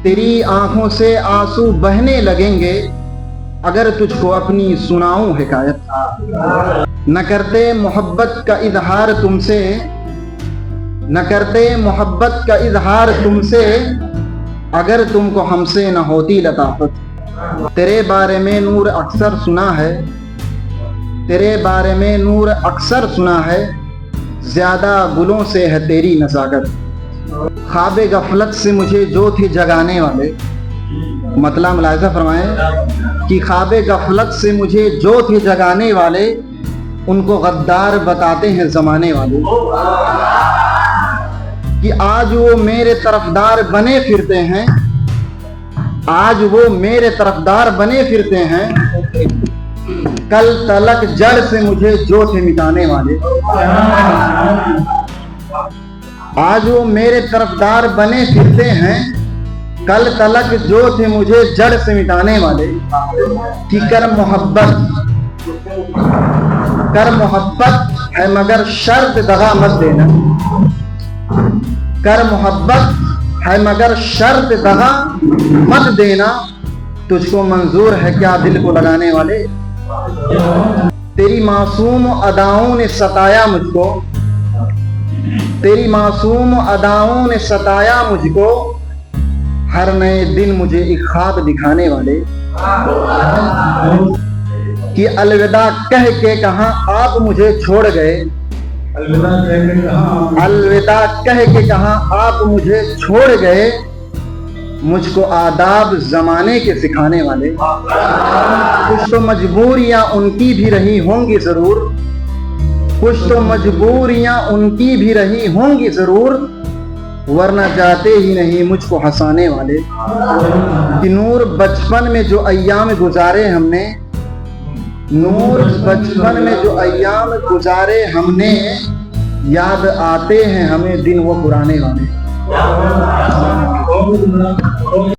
तेरी आंखों से आंसू बहने लगेंगे अगर तुझको अपनी सुनाऊं हिकायत। न करते मोहब्बत का इजहार तुमसे, न करते मोहब्बत का इजहार तुमसे अगर तुमको हमसे न होती लताफत। तेरे बारे में नूर अक्सर सुना है, तेरे बारे में नूर अक्सर सुना है, ज्यादा गुलों से है तेरी नज़ाकत। ख्वाबे गफलत से मुझे जो थे जगाने वाले, मतलब मुलाहिज़ा फरमाएं कि ख्वाबे गफलत से मुझे जो थे जगाने वाले उनको गद्दार बताते हैं ज़माने वाले। कि आज वो मेरे तरफदार बने फिरते हैं, आज वो मेरे तरफदार बने फिरते हैं, कल तलक जड़ से मुझे जो थे मिटाने वाले। आज वो मेरे तरफदार बने फिरते हैं, कल तलक जो थे मुझे जड़ से मिटाने वाले। कि कर मोहब्बत है मगर शर्त दगा मत देना, कर मोहब्बत है मगर शर्त दगा मत देना, तुझको मंजूर है क्या दिल को लगाने वाले। तेरी मासूम अदाओं ने सताया मुझको, तेरी मासूम अदाओं ने सताया मुझको, हर नए दिन मुझे एक ख्वाब दिखाने वाले। कि अलविदा कह के कहा आप मुझे छोड़ गए, अलविदा कह के कहा आप मुझे छोड़ गए, मुझको आदाब जमाने के सिखाने वाले। कुछ तो मजबूरियां उनकी भी रही होंगी जरूर, कुछ तो मजबूरियां उनकी भी रही होंगी जरूर, वरना जाते ही नहीं मुझको हंसाने वाले। कि नूर बचपन में जो अय्याम गुजारे हमने, नूर बचपन में जो अय्याम गुजारे हमने, याद आते हैं हमें दिन वो पुराने वाले।